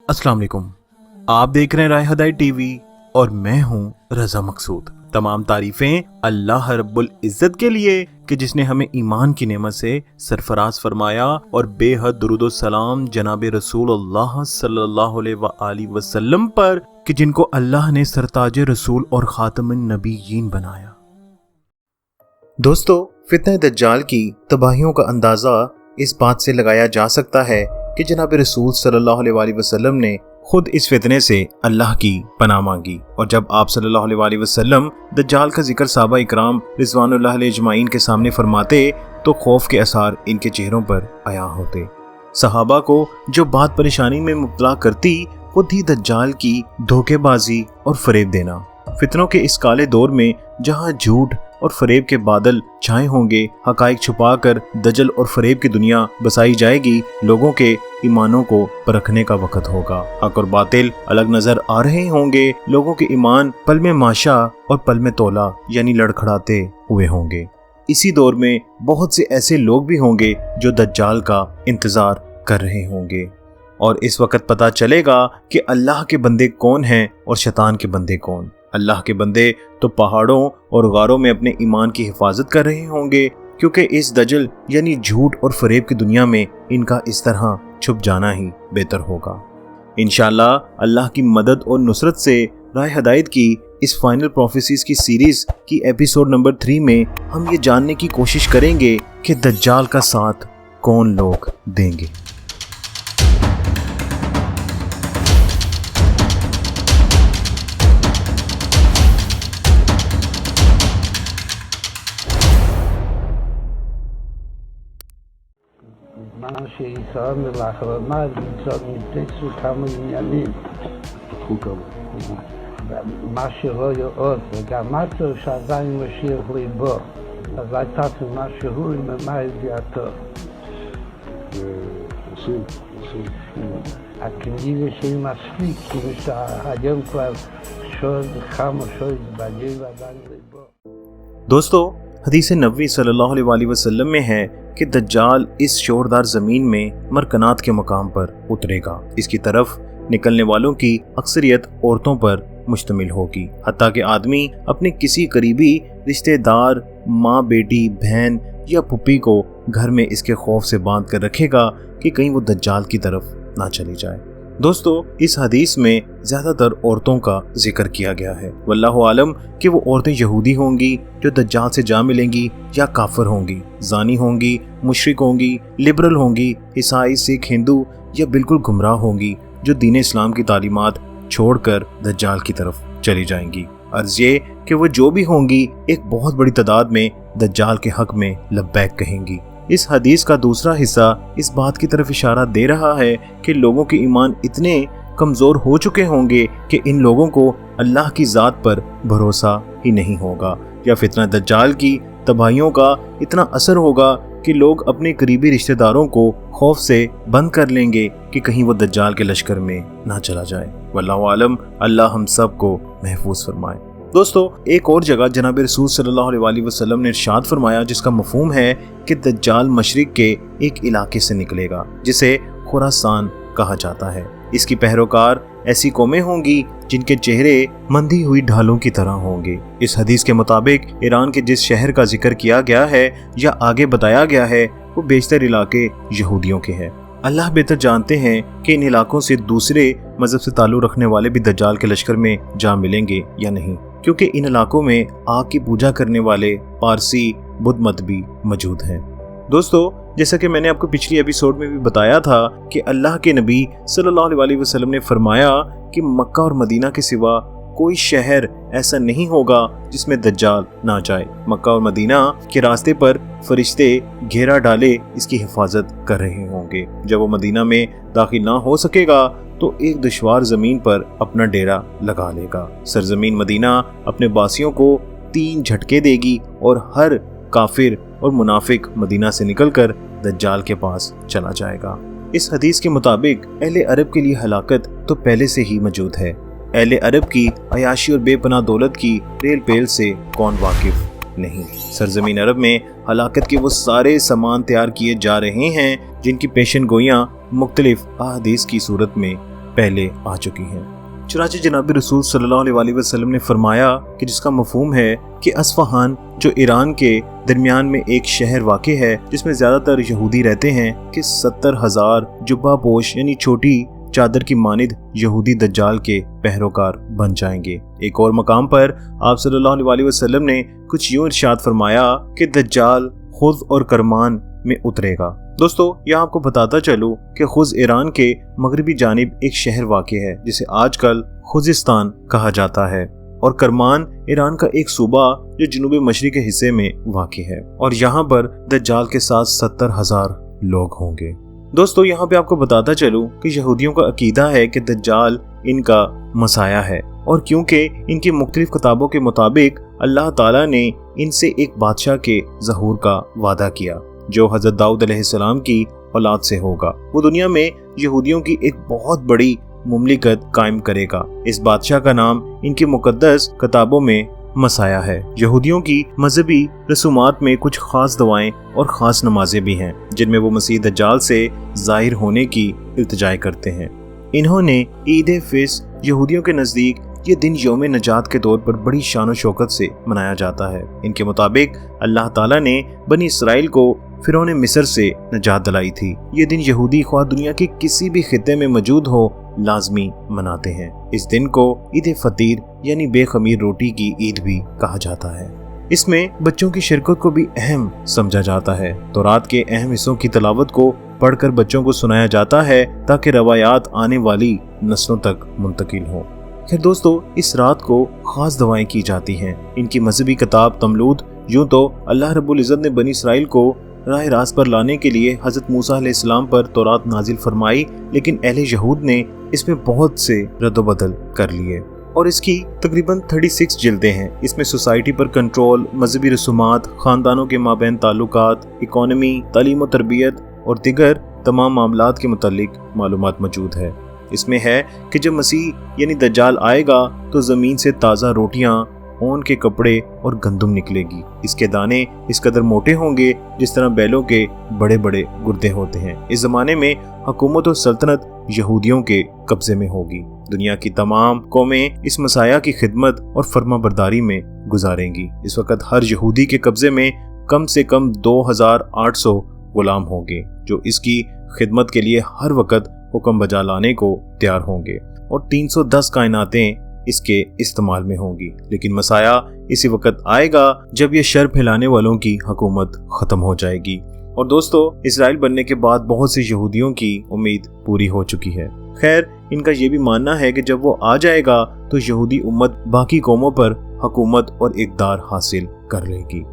अस्सलाम वालेकुम। आप देख रहे हैं राय हदायत टीवी और मैं हूं रजा मकसूद। तमाम तारीफें अल्लाह रब्बुल इज्जत के लिए कि जिसने हमें ईमान की नेमत से सरफराज फरमाया और बेहद दुरूद सलाम जनाब रसूलुल्लाह सल्लल्लाहु अलैहि वसल्लम पर कि जिनको अल्लाह ने सरताज रसूल और खातमुन नबीयीन बनाया। दोस्तों, फितने दज्जाल की तबाहियों का अंदाजा इस बात से लगाया जा सकता है कि जनाब रसूल सल्लल्लाहु अलैहि वसल्लम ने खुद इस फितने से अल्लाह की पनाह मांगी। और जब आप सल्लल्लाहु अलैहि वसल्लम दज्जाल का जिक्र सहाबा इकराम रिज़वानुल्लाह अलैहि अजमाइन के सामने फरमाते तो खौफ के आसार इनके चेहरों पर आया होते। सहाबा को जो बात परेशानी में मुब्तला करती वो थी दज्जाल की धोखेबाजी और फरेब देना। फितनों के इस काले दौर में जहाँ झूठ और फरेब के बादल छाए होंगे, हकाइक छुपाकर दजल और फरेब की दुनिया बसाई जाएगी, लोगों के ईमानों को परखने का वक्त होगा। हक और बातिल अलग नजर आ रहे होंगे, लोगों के ईमान पल में माशा और पल में तोला यानी लड़खड़ाते हुए होंगे। इसी दौर में बहुत से ऐसे लोग भी होंगे जो दज्जाल का इंतजार कर रहे होंगे और इस वक्त पता चलेगा कि अल्लाह के बंदे कौन हैं और शैतान के बंदे कौन। अल्लाह के बंदे तो पहाड़ों और गारों में अपने ईमान की हिफाजत कर रहे होंगे, क्योंकि इस दजल यानी झूठ और फरेब की दुनिया में इनका इस तरह छुप जाना ही बेहतर होगा। इंशाअल्लाह अल्लाह की मदद और नुसरत से राय हदायत की इस फाइनल प्रोफेसीज की सीरीज की एपिसोड नंबर 3 में हम ये जानने की कोशिश करेंगे कि दज्जाल का साथ कौन लोग देंगे। מה שישראל לאחרונה נמצא מתייחסו כמה עניינים. מה שרואה עוד, וגם משהו שעדיין משאיר ליבו. אז הייתה משהו עם מה ידיעתו. הכנראה שהיא מספיק, כאילו שהיום כבר כמה שעות בגיל ועדיין ליבו. दोस्तों, हदीस नबवी सल्लल्लाहु अलैहि वसल्लम में है कि दज्जाल इस शोरदार ज़मीन में मरकनात के मकाम पर उतरेगा। इसकी तरफ निकलने वालों की अक्सरियत औरतों पर मुश्तमिल होगी, हत्ता कि आदमी अपने किसी करीबी रिश्तेदार, माँ, बेटी, बहन या पुप्पी को घर में इसके खौफ से बांध कर रखेगा कि कहीं वो दज्जाल की तरफ ना चली जाए। दोस्तों, इस हदीस में ज़्यादातर औरतों का जिक्र किया गया है। वल्लाहु आलम कि वो औरतें यहूदी होंगी जो दज्जाल से जा मिलेंगी या काफिर होंगी, जानी होंगी, मुशरिक होंगी, लिबरल होंगी, ईसाई, सिख, हिंदू या बिल्कुल गुमराह होंगी जो दीन इस्लाम की तालीमात छोड़कर दज्जाल की तरफ चली जाएंगी। अर्ज़ ये कि वो जो भी होंगी एक बहुत बड़ी तादाद में दज्जाल के हक में लब्बैक कहेंगी। इस हदीस का दूसरा हिस्सा इस बात की तरफ इशारा दे रहा है कि लोगों के ईमान इतने कमज़ोर हो चुके होंगे कि इन लोगों को अल्लाह की ज़ात पर भरोसा ही नहीं होगा, या फितना दज्जाल की तबाहियों का इतना असर होगा कि लोग अपने करीबी रिश्तेदारों को खौफ से बंद कर लेंगे कि कहीं वो दज्जाल के लश्कर में ना चला जाए। वल्लाहु आलम, अल्लाह हम सब को महफूज फरमाए। दोस्तों, एक और जगह जनाब रसूल सल्लल्लाहु अलैहि वसल्लम ने इरशाद फरमाया जिसका मफहूम है कि दज्जाल मशरिक के एक इलाके से निकलेगा जिसे खुरासान कहा जाता है। इसकी पैरोकार ऐसी कौमें होंगी जिनके चेहरे मंदी हुई ढालों की तरह होंगे। इस हदीस के मुताबिक ईरान के जिस शहर का जिक्र किया गया है या आगे बताया गया है वो बेशतर इलाके यहूदियों के हैं। अल्लाह बेहतर जानते हैं कि इन इलाकों से दूसरे मजहब से ताल्लुक़ रखने वाले भी दज्जाल के लश्कर में जा मिलेंगे या नहीं, क्योंकि इन इलाकों में आग की पूजा करने वाले पारसी बुद्ध मत भी मौजूद हैं। दोस्तों, जैसा कि मैंने आपको पिछली एपिसोड में भी बताया था कि अल्लाह के नबी सल्लल्लाहु अलैहि वसल्लम ने फरमाया कि मक्का और मदीना के सिवा कोई शहर ऐसा नहीं होगा जिसमें दज्जाल ना जाए। मक्का और मदीना के रास्ते पर फरिश्ते घेरा डाले इसकी हिफाजत कर रहे होंगे। जब वो मदीना में दाखिल ना हो सकेगा तो एक दुश्वार ज़मीन पर अपना डेरा लगा लेगा। सरजमीन मदीना अपने बासियों को 3 झटके देगी और हर काफिर और मुनाफिक मदीना से निकलकर दज्जाल के पास चला जाएगा। इस हदीस के मुताबिक अहले अरब के लिए हलाकत तो पहले से ही मौजूद है। अहले अरब की अयाशी और बेपनाह दौलत की रेल पेल से कौन वाकिफ नहीं। सरजमीन अरब में हलाकत के वो सारे सामान तैयार किए जा रहे हैं जिनकी पेशन गोइयाँ मुख्तलिफ अहादीस की सूरत में पहले आ चुकी हैं। चुनांचे जनाब रसूल सल्लल्लाहु अलैहि वसल्लम ने फरमाया कि जिसका मफहूम है कि अस्फहान जो ईरान के दरमियान में एक शहर वाक़ है जिसमें ज़्यादातर यहूदी रहते हैं कि 70,000 जुब्बा पोश यानी छोटी चादर की मानिद यहूदी दज्जाल के पैरोकार बन जाएंगे। एक और मकाम पर आप सल्लल्लाहु अलैहि वसल्लम ने कुछ यूं इरशाद फरमाया कि दज्जाल खुद और करमान में उतरेगा। दोस्तों, यहाँ आपको बताता चलूँ कि खुद ईरान के मगरबी जानिब एक शहर वाक़ है जिसे आजकल खुजिस्तान कहा जाता है, और करमान ईरान का एक सूबा जो जनूबी मशरिक़ के हिस्से में वाक़ है, और यहाँ पर दज्जाल के साथ 70,000 लोग होंगे। दोस्तों, यहाँ पे आपको बताता चलूँ कि यहूदियों का अकीदा है कि दज्जाल इनका मसाया है, और क्योंकि इनकी मुख्तलिफ किताबों के मुताबिक अल्लाह ताला ने इनसे एक बादशाह के ज़हूर का वादा किया जो हज़रत दाऊद अलैहिस्सलाम की औलाद से होगा। वो दुनिया में यहूदियों की एक बहुत बड़ी मुमलिकत कायम करेगा। इस बादशाह का नाम इनकी मुकद्दस किताबों में मसाया है। यहूदियों की मजहबी रसूमात में कुछ खास दवाएं और ख़ास नमाजें भी हैं जिनमें वो मसीह दज्जाल से ज़ाहिर होने की इल्तिजा करते हैं। इन्होंने ईद फिस यहूदियों के नज़दीक ये दिन यौम नजात के तौर पर बड़ी शान और शौकत से मनाया जाता है। इनके मुताबिक अल्लाह ताला ने बनी इसराइल को फिरौन मिस्र से नजात दिलाई थी। ये दिन यहूदी ख्वाह दुनिया के किसी भी खित्ते में मौजूद हो लाजमी मनाते हैं। इस दिन को ईद फतीर यानी बेखमीर रोटी की ईद भी कहा जाता है। इसमें बच्चों की शिरकत को भी अहम समझा जाता है। तौरात के अहम हिस्सों की तिलावत को पढ़कर बच्चों को सुनाया जाता है ताकि रवायात आने वाली नस्लों तक मुंतकिल हो। खैर दोस्तों, इस रात को खास दवाएं की जाती हैं। इनकी मजहबी किताब तमलूद यूं तो अल्लाह रब्बुल इज़्ज़त ने बनी इसराइल को राह रास्त पर लाने के लिए हज़रत मूसा अलैहिस्सलाम पर तौरात नाजिल फरमाई, लेकिन अहले यहूद ने इसमें बहुत से रद्दोबदल कर लिए और इसकी तकरीबन 36 जिल्दें हैं। इसमें सोसाइटी पर कंट्रोल, मजहबी रसूमात, ख़ानदानों के माबैन ताल्लुकात, इकॉनमी, तालीम और तरबियत और दिगर तमाम मामलात के मुतालिक मालूमात मौजूद है। इसमें है कि जब मसीह यानी दज्जाल आएगा तो ज़मीन से ताज़ा रोटियाँ, ऊन के कपड़े और गंदम निकलेगी। इसके दाने इस कदर मोटे होंगे जिस तरह बैलों के बड़े बड़े गुर्दे होते हैं। इस ज़माने में हुकूमत और सल्तनत यहूदियों के कब्जे में होगी। दुनिया की तमाम कौमें इस मसाया की खिदमत और फर्माबरदारी में गुजारेंगी। इस वक्त हर यहूदी के कब्जे में कम से कम 2800 गुलाम होंगे जो इसकी खिदमत के लिए हर वक्त हुक्म बजा लाने को तैयार होंगे, और 310 कायनातें इसके इस्तेमाल में होंगी। लेकिन मसाया इसी वक्त आएगा जब ये शर फैलाने वालों की हुकूमत ख़त्म हो जाएगी। और दोस्तों, इसराइल बनने के बाद बहुत से यहूदियों की उम्मीद पूरी हो चुकी है। खैर, इनका ये भी मानना है कि जब वो आ जाएगा तो यहूदी उम्मत बाकी कौमों पर हुकूमत और इक़्तिदार हासिल कर लेगी।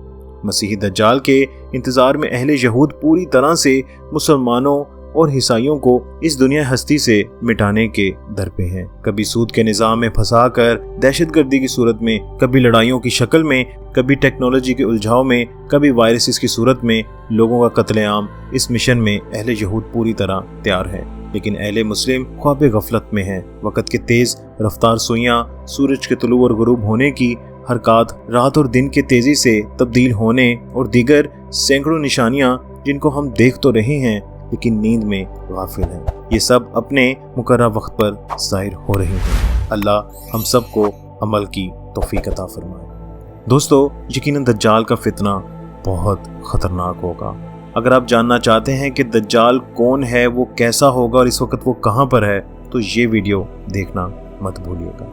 मसीही दज्जाल के इंतज़ार में अहले यहूद पूरी तरह से मुसलमानों और ईसाइयों को इस दुनिया हस्ती से मिटाने के दर पे हैं। कभी सूद के निज़ाम में फंसाकर दहशतगर्दी की सूरत में, कभी लड़ाइयों की शक्ल में, कभी टेक्नोलॉजी के उलझाव में, कभी वायरसेस की सूरत में लोगों का कत्लेआम। इस मिशन में अहले यहूद पूरी तरह तैयार है, लेकिन अहले मुस्लिम ख्वाब गफलत में हैं। वक़्त के तेज़ रफ्तार सुइयाँ, सूरज के तुलू और गुरूब होने की हरकत, रात और दिन के तेज़ी से तब्दील होने और दीगर सैकड़ों निशानियाँ जिनको हम देख तो रहे हैं लेकिन नींद में गाफिल हैं, ये सब अपने मुकर्रर वक्त पर ज़ाहिर हो रही हैं। अल्लाह हम सब को अमल की तौफीक अता फरमाए। दोस्तों, यकीनन दज्जाल का फितना बहुत ख़तरनाक होगा। अगर आप जानना चाहते हैं कि दज्जाल कौन है, वो कैसा होगा और इस वक्त वो कहाँ पर है, तो ये वीडियो देखना मत भूलिएगा।